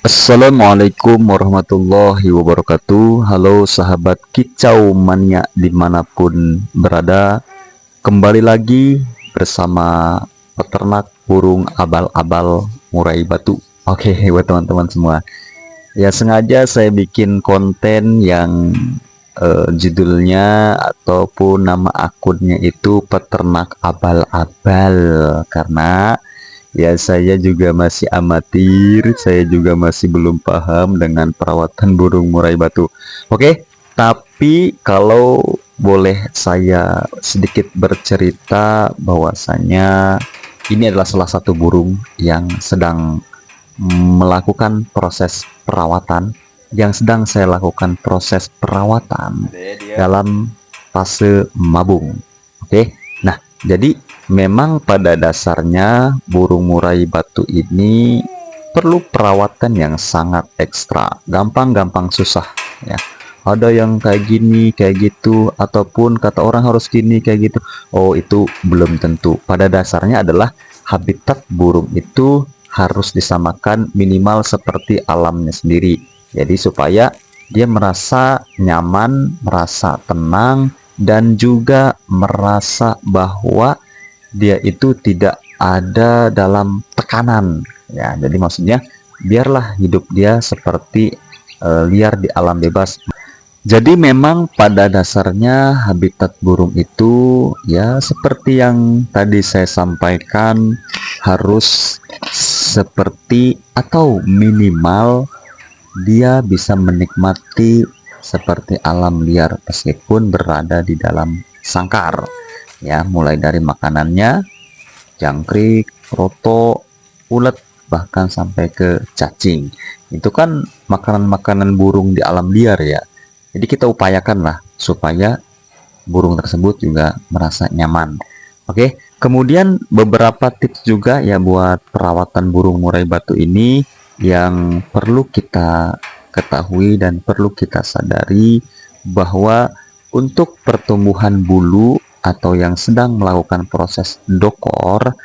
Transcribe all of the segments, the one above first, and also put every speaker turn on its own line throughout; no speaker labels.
Assalamualaikum warahmatullahi wabarakatuh. Halo sahabat kicau mania dimanapun berada. Kembali lagi bersama peternak burung abal-abal murai batu. Oke, buat teman-teman semua. Ya, sengaja saya bikin konten yang judulnya ataupun nama akunnya itu peternak abal-abal, karena ya saya juga masih amatir, saya juga masih belum paham dengan perawatan burung murai batu. Oke, tapi kalau boleh saya sedikit bercerita bahwasanya ini adalah salah satu burung yang sedang melakukan proses perawatan, yang sedang saya lakukan proses perawatan dalam fase mabung. Oke, nah jadi memang pada dasarnya burung murai batu ini perlu perawatan yang sangat ekstra, gampang-gampang susah ya. Ada yang kayak gini, kayak gitu, ataupun kata orang harus gini, kayak gitu. Oh, itu belum tentu. Pada dasarnya adalah habitat burung itu harus disamakan minimal seperti alamnya sendiri. Jadi supaya dia merasa nyaman, merasa tenang, dan juga merasa bahwa dia itu tidak ada dalam tekanan. Ya, jadi maksudnya biarlah hidup dia seperti liar di alam bebas. Jadi memang pada dasarnya habitat burung itu ya seperti yang tadi saya sampaikan, harus seperti atau minimal dia bisa menikmati seperti alam liar meskipun berada di dalam sangkar. Ya, mulai dari makanannya, jangkrik, roto, ulet, bahkan sampai ke cacing. Itu kan makanan-makanan burung di alam liar ya. Jadi kita upayakanlah supaya burung tersebut juga merasa nyaman. Oke, kemudian beberapa tips juga ya buat perawatan burung murai batu ini yang perlu kita ketahui dan perlu kita sadari, bahwa untuk pertumbuhan bulu atau yang sedang melakukan proses dokor,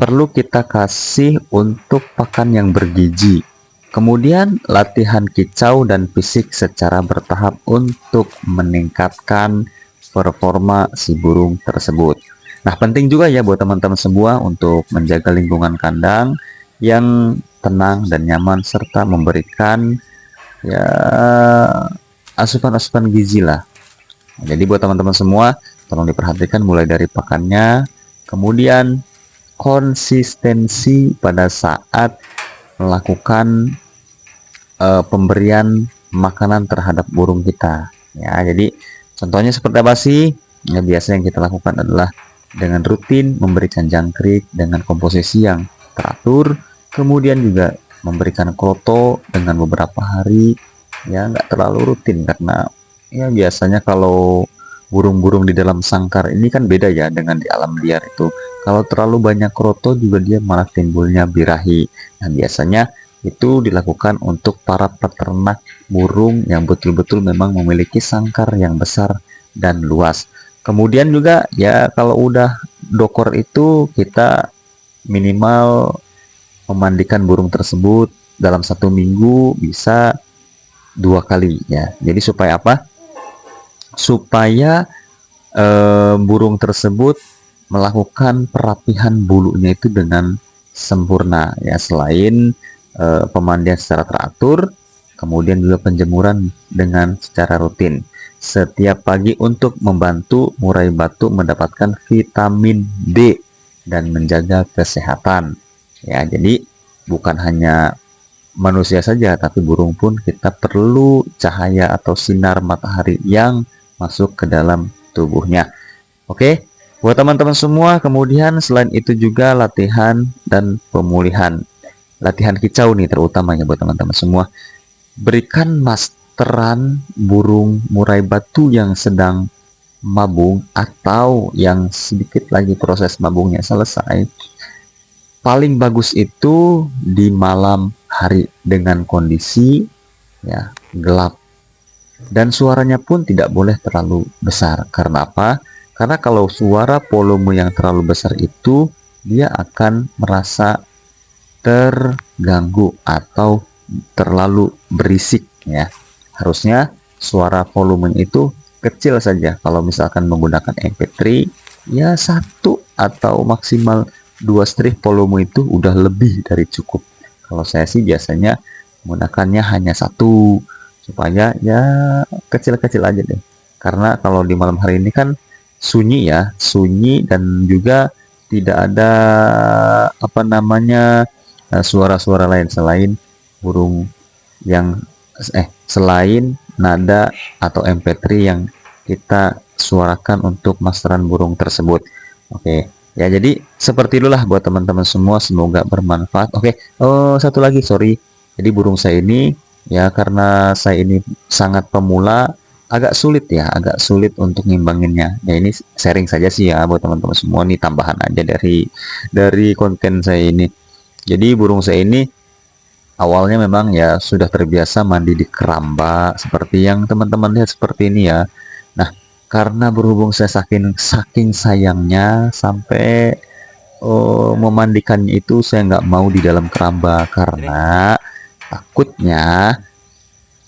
perlu kita kasih untuk pakan yang bergizi. Kemudian latihan kicau dan fisik secara bertahap untuk meningkatkan performa si burung tersebut. Nah, penting juga ya buat teman-teman semua untuk menjaga lingkungan kandang yang tenang dan nyaman serta memberikan ya asupan-asupan gizi lah. Jadi buat teman-teman semua, tolong diperhatikan mulai dari pakannya, kemudian konsistensi pada saat melakukan pemberian makanan terhadap burung kita. Ya, jadi contohnya seperti apa sih? Ya, biasa yang kita lakukan adalah dengan rutin memberikan jangkrik dengan komposisi yang teratur, kemudian juga memberikan kroto dengan beberapa hari, ya nggak terlalu rutin karena ya biasanya kalau burung-burung di dalam sangkar ini kan beda ya dengan di alam liar itu. Kalau terlalu banyak kroto juga dia malah timbulnya birahi. Nah, biasanya itu dilakukan untuk para peternak burung yang betul-betul memang memiliki sangkar yang besar dan luas. Kemudian juga ya kalau udah dokor itu kita minimal memandikan burung tersebut dalam 1 minggu bisa 2 kali ya. Jadi supaya apa? Supaya burung tersebut melakukan perapihan bulunya itu dengan sempurna ya, selain pemandian secara teratur, kemudian juga penjemuran dengan secara rutin setiap pagi untuk membantu murai batu mendapatkan vitamin D dan menjaga kesehatan ya. Jadi bukan hanya manusia saja, tapi burung pun kita perlu cahaya atau sinar matahari yang masuk ke dalam tubuhnya. Oke, buat teman-teman semua, kemudian selain itu juga latihan dan pemulihan. Latihan kicau nih terutamanya buat teman-teman semua. Berikan masteran burung murai batu yang sedang mabung atau yang sedikit lagi proses mabungnya selesai. Paling bagus itu di malam hari dengan kondisi ya gelap, dan suaranya pun tidak boleh terlalu besar. Karena apa? Karena kalau suara volume yang terlalu besar itu dia akan merasa terganggu atau terlalu berisik ya. Harusnya suara volume itu kecil saja. Kalau misalkan menggunakan MP3 ya satu atau maksimal dua strip volume itu udah lebih dari cukup. Kalau saya sih biasanya menggunakannya hanya satu, supaya ya kecil-kecil aja deh. Karena kalau di malam hari ini kan sunyi ya, sunyi dan juga tidak ada apa namanya suara-suara lain selain burung yang selain nada atau MP3 yang kita suarakan untuk masteran burung tersebut. Oke, ya jadi seperti itulah buat teman-teman semua, semoga bermanfaat. Oke, oh satu lagi sorry. Jadi burung saya ini ya karena saya ini sangat pemula, agak sulit ya, agak sulit untuk ngimbanginnya. Ya ini sharing saja sih ya buat teman-teman semua, nih tambahan aja dari konten saya ini. Jadi burung saya ini awalnya memang ya sudah terbiasa mandi di keramba seperti yang teman-teman lihat seperti ini ya. Nah, karena berhubung saya saking sayangnya sampai memandikannya itu saya nggak mau di dalam keramba karena takutnya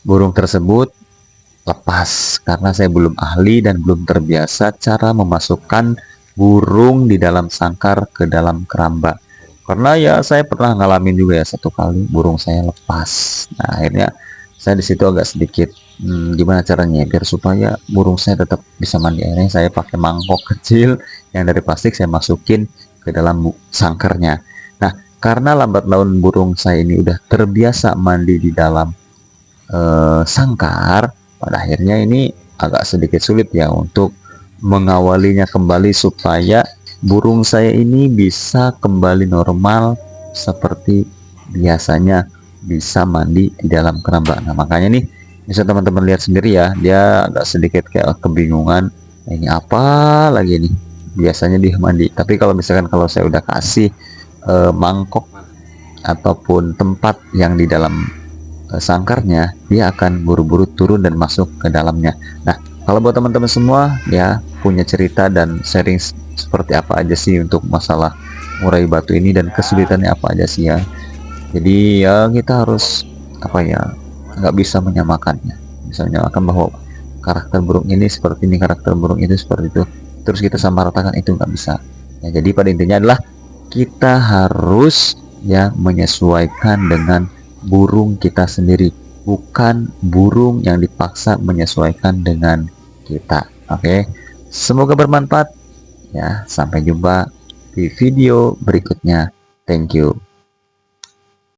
burung tersebut lepas, karena saya belum ahli dan belum terbiasa cara memasukkan burung di dalam sangkar ke dalam keramba. Karena ya saya pernah ngalamin juga ya satu kali burung saya lepas. Nah, akhirnya saya di situ agak sedikit gimana caranya biar supaya burung saya tetap bisa mandi. Akhirnya saya pakai mangkok kecil yang dari plastik, saya masukin ke dalam sangkarnya. Nah, karena lambat laun burung saya ini udah terbiasa mandi di dalam sangkar, pada akhirnya ini agak sedikit sulit ya untuk mengawalinya kembali supaya burung saya ini bisa kembali normal seperti biasanya, bisa mandi di dalam keramba. Nah, makanya nih bisa teman-teman lihat sendiri ya, dia agak sedikit kayak kebingungan, ini apa lagi nih, biasanya dia mandi. Tapi kalau misalkan kalau saya udah kasih mangkok ataupun tempat yang di dalam sangkarnya, dia akan buru-buru turun dan masuk ke dalamnya. Nah, kalau buat teman-teman semua ya punya cerita dan sharing seperti apa aja sih untuk masalah murai batu ini dan kesulitannya apa aja sih ya. Jadi ya kita harus apa ya, nggak bisa menyamakannya. Bisa menyamakan bahwa karakter burung ini seperti ini, karakter burung itu seperti itu. Terus kita samaratakan, itu nggak bisa. Ya, jadi pada intinya adalah kita harus ya menyesuaikan dengan burung kita sendiri, bukan burung yang dipaksa menyesuaikan dengan kita. Oke, semoga bermanfaat ya. Sampai jumpa di video berikutnya. Thank you.